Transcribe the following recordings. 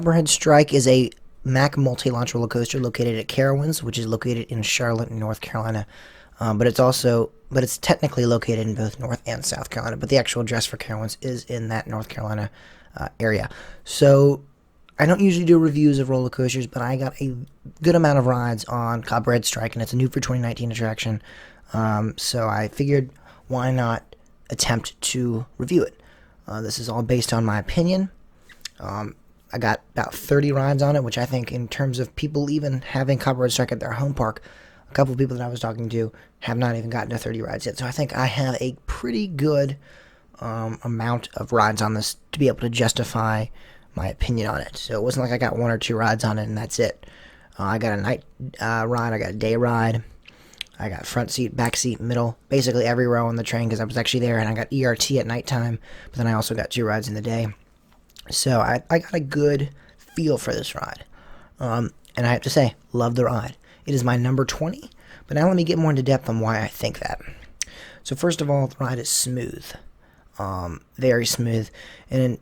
Copperhead Strike is a Mack multi-launch roller coaster located at Carowinds, which is located in Charlotte, North Carolina. But it's technically located in both North and South Carolina. But the actual address for Carowinds is in that North Carolina area. So I don't usually do reviews of roller coasters, but I got a good amount of rides on Copperhead Strike, and it's a new for 2019 attraction. So I figured, why not attempt to review it? This is all based on my opinion. I got about 30 rides on it, which I think in terms of people even having Copperhead Strike at their home park, a couple of people that I was talking to have not even gotten to 30 rides yet. So I think I have a pretty good amount of rides on this to be able to justify my opinion on it. So it wasn't like I got one or two rides on it and that's it. I got a night ride, I got a day ride, I got front seat, back seat, middle, basically every row on the train because I was actually there, and I got ERT at nighttime, but then I also got 2 rides in the day. So I got a good feel for this ride. And I have to say, love the ride. It is my number 20, but now let me get more into depth on why I think that. So first of all, the ride is smooth. Very smooth. And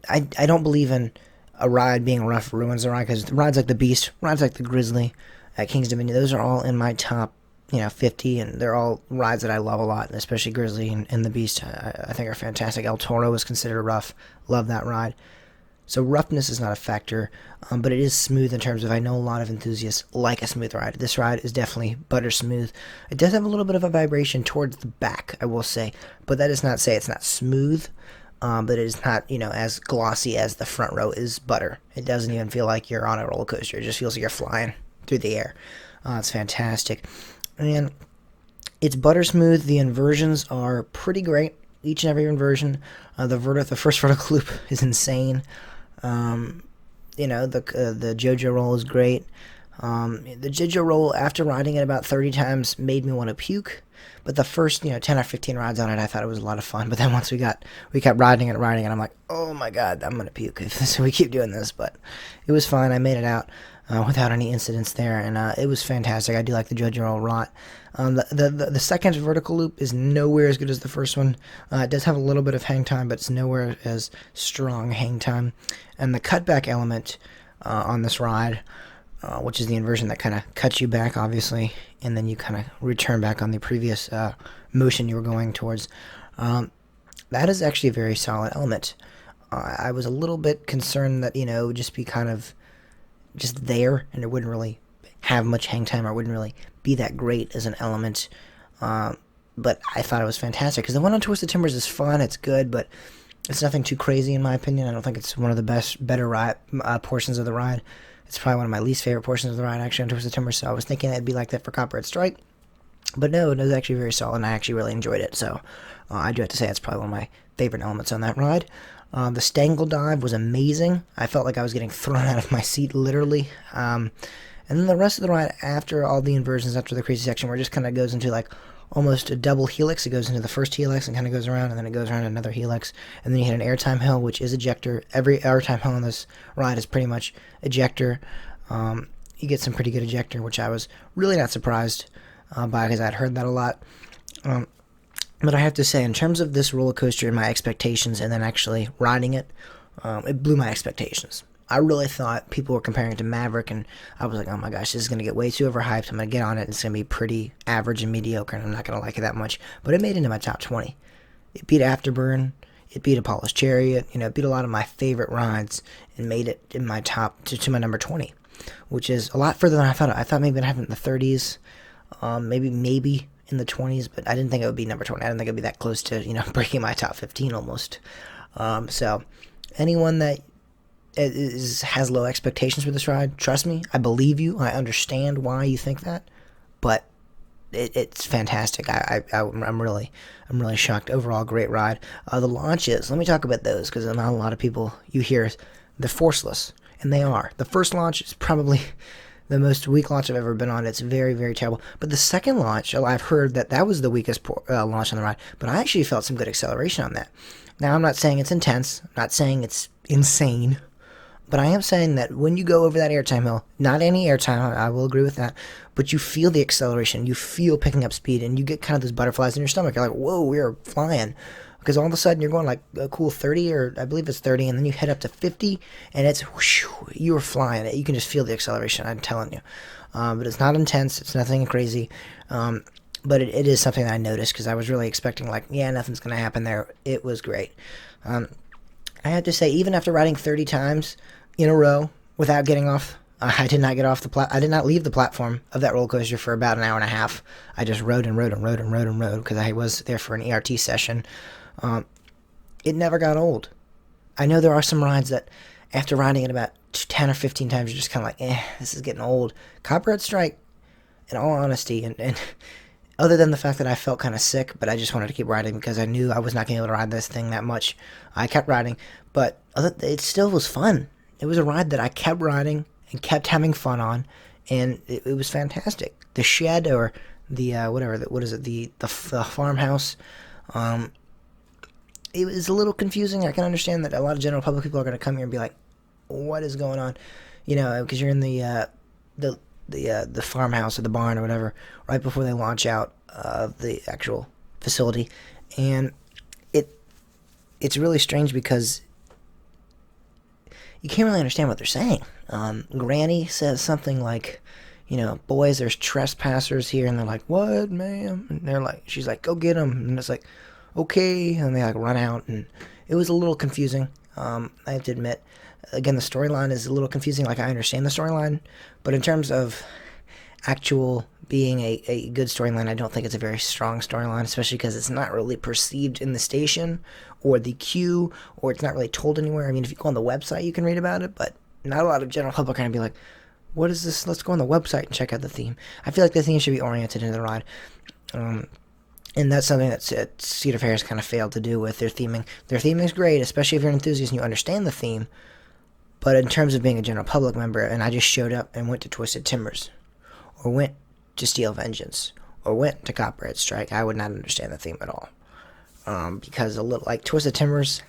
I don't believe in a ride being rough ruins the ride, because rides like the Beast, rides like the Grizzly at King's Dominion, those are all in my top 50, and they're all rides that I love a lot, especially Grizzly and the Beast. I think are fantastic. El Toro is considered rough. Love that ride. So roughness is not a factor, but it is smooth in terms of, I know a lot of enthusiasts like a smooth ride. This ride is definitely butter smooth. It does have a little bit of a vibration towards the back, I will say, but that does not say it's not smooth, but it is not, as glossy as the front row is butter. It doesn't even feel like you're on a roller coaster. It just feels like you're flying through the air. It's fantastic. And it's butter smooth. The inversions are pretty great. Each and every inversion. The first vertical loop is insane. The JoJo roll is great. The JoJo roll, after riding it about 30 times, made me want to puke. But the first 10 or 15 rides on it, I thought it was a lot of fun. But then once we kept riding it, and I'm like, oh my god, I'm gonna puke if we keep doing this. But it was fine. I made it out without any incidents there, and it was fantastic. I do like the JoJo roll a lot. The second vertical loop is nowhere as good as the first one. It does have a little bit of hang time, but it's nowhere as strong hang time. And the cutback element on this ride, which is the inversion that kind of cuts you back, obviously, and then you kind of return back on the previous motion you were going towards. That is actually a very solid element. I was a little bit concerned that, it would just be kind of just there, and it wouldn't really have much hang time, or wouldn't really be that great as an element. But I thought it was fantastic, because the one on Twisted Timbers is fun, it's good, but it's nothing too crazy in my opinion. I don't think it's one of the better portions of the ride. It's probably one of my least favorite portions of the ride, actually, on Twisted Timbers, so I was thinking it'd be like that for Copperhead Strike. But no, it was actually very solid, and I actually really enjoyed it, so I do have to say it's probably one of my favorite elements on that ride. The Stangle Dive was amazing. I felt like I was getting thrown out of my seat, literally. And then the rest of the ride, after all the inversions, after the crazy section, where it just kind of goes into like almost a double helix. It goes into the first helix and kind of goes around, and then it goes around another helix, and then you hit an airtime hill, which is ejector. Every airtime hill on this ride is pretty much ejector. You get some pretty good ejector, which I was really not surprised by, because I'd heard that a lot. But I have to say, in terms of this roller coaster and my expectations, and then actually riding it, it blew my expectations. I really thought people were comparing it to Maverick, and I was like, oh my gosh, this is going to get way too overhyped. I'm going to get on it, and it's going to be pretty average and mediocre, and I'm not going to like it that much. But it made it into my top 20. It beat Afterburn. It beat Apollo's Chariot. It beat a lot of my favorite rides, and made it in my top, to my number 20, which is a lot further than I thought. I thought maybe I'd have it in the 30s, maybe in the 20s, but I didn't think it would be number 20. I didn't think it would be that close to, breaking my top 15 almost. So anyone that has low expectations for this ride, trust me, I believe you. I understand why you think that, but it's fantastic. I'm really shocked. Overall, great ride. The launches, let me talk about those, because not a lot of people you hear they're forceless, and they are. The first launch is probably the most weak launch I've ever been on. It's very, very terrible. But the second launch, I've heard that was the weakest launch on the ride, but I actually felt some good acceleration on that. Now, I'm not saying it's intense. I'm not saying it's insane. But I am saying that when you go over that airtime hill, not any airtime, I will agree with that, but you feel the acceleration, you feel picking up speed, and you get kind of those butterflies in your stomach. You're like, whoa, we're flying. because all of a sudden you're going like a cool 30, or I believe it's 30, and then you head up to 50, and it's whoosh, you're flying it. You can just feel the acceleration, I'm telling you. But it's not intense. It's nothing crazy. But it is something that I noticed, because I was really expecting, like, yeah, nothing's going to happen there. It was great. I have to say, even after riding 30 times in a row without getting off, I did not get off I did not leave the platform of that roller coaster for about an hour and a half. I just rode and rode and rode and rode and rode, because I was there for an ERT session. It never got old. I know there are some rides that, after riding it about 10 or 15 times, you're just kind of like, this is getting old. Copperhead Strike, in all honesty, and other than the fact that I felt kind of sick, but I just wanted to keep riding because I knew I was not going to be able to ride this thing that much. I kept riding, but it still was fun. It was a ride that I kept riding and kept having fun on, and it was fantastic. The shed, or the the farmhouse, it was a little confusing. I can understand that a lot of general public people are going to come here and be like, what is going on? Because you're in the farmhouse or the barn or whatever right before they launch out of the actual facility, and it's really strange because you can't really understand what they're saying. Granny says something like, boys, there's trespassers here, and they're like, what, ma'am? And she's like, go get them, and it's like, okay, and they like run out, and it was a little confusing. I have to admit, again, the storyline is a little confusing. Like, I understand the storyline, but in terms of actual being a good storyline, I don't think it's a very strong storyline, especially because it's not really perceived in the station or the queue, or it's not really told anywhere. I mean, if you go on the website, you can read about it, but not a lot of general public are going to be like, what is this? Let's go on the website and check out the theme. I feel like the theme should be oriented into the ride. And that's something that Cedar Fair has kind of failed to do with their theming. Their theming is great, especially if you're an enthusiast and you understand the theme, but in terms of being a general public member, and I just showed up and went to Twisted Timbers, or went to Steel Vengeance, or went to Copperhead Strike, I would not understand the theme at all. Because a little like Twisted Timbers,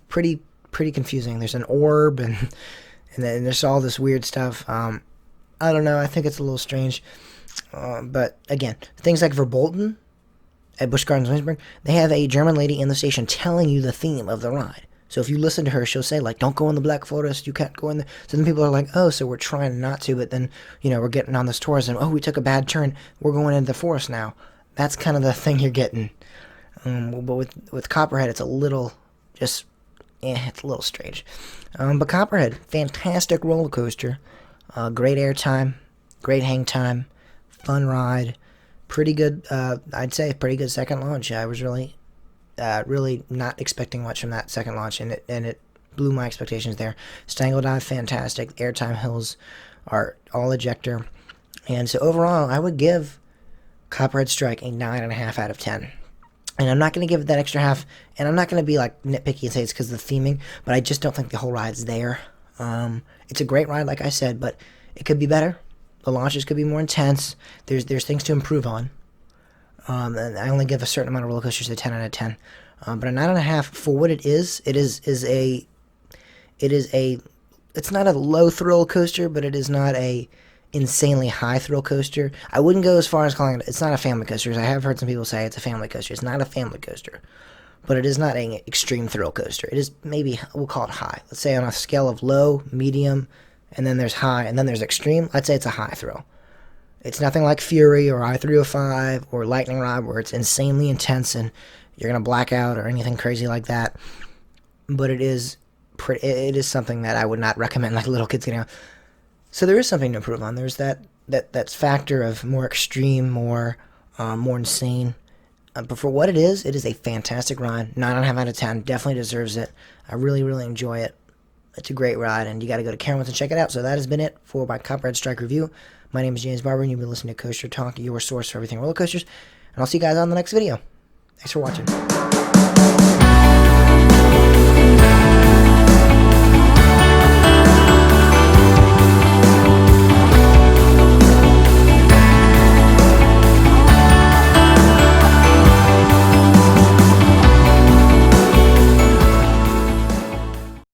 pretty confusing. There's an orb, and then there's all this weird stuff. I don't know. I think it's a little strange. But again, things like Verbolten at Busch Gardens Williamsburg, they have a German lady in the station telling you the theme of the ride. So if you listen to her, she'll say, like, don't go in the Black Forest, you can't go in there. So then people are like, oh, so we're trying not to, but then, we're getting on this tourism. Oh, we took a bad turn, we're going into the forest now. That's kind of the thing you're getting. But with Copperhead, it's a little, it's a little strange. But Copperhead, fantastic roller coaster. Great airtime, great hang time, fun ride. Pretty good, I'd say, pretty good second launch. I was really not expecting much from that second launch, and it blew my expectations there. Stangle Dive, fantastic. Airtime hills are all ejector. And so overall, I would give Copperhead Strike a 9.5 out of 10. And I'm not going to give it that extra half, and I'm not going to be like nitpicky and say it's because of the theming, but I just don't think the whole ride's there. It's a great ride, like I said, but it could be better. The launches could be more intense. There's things to improve on. And I only give a certain amount of roller coasters a 10 out of 10. But a 9.5 for what it is it's not a low thrill coaster, but it is not a insanely high thrill coaster. I wouldn't go as far as calling it's not a family coaster, because I have heard some people say it's a family coaster. It's not a family coaster, but it is not an extreme thrill coaster. It is, maybe we'll call it high. Let's say on a scale of low, medium, and then there's high, and then there's extreme, I'd say it's a high thrill. It's nothing like Fury or I-305 or Lightning Rod, where it's insanely intense and you're going to black out or anything crazy like that. But it is something that I would not recommend like little kids getting out. So there is something to improve on. There's that factor of more extreme, more insane. But for what it is a fantastic ride. 9.5 out of 10. Definitely deserves it. I really, really enjoy it. It's a great ride, and you got to go to Carowinds and check it out. So that has been it for my Copperhead Strike review. My name is James Barber, and you've been listening to Coaster Talk, your source for everything roller coasters. And I'll see you guys on the next video. Thanks for watching.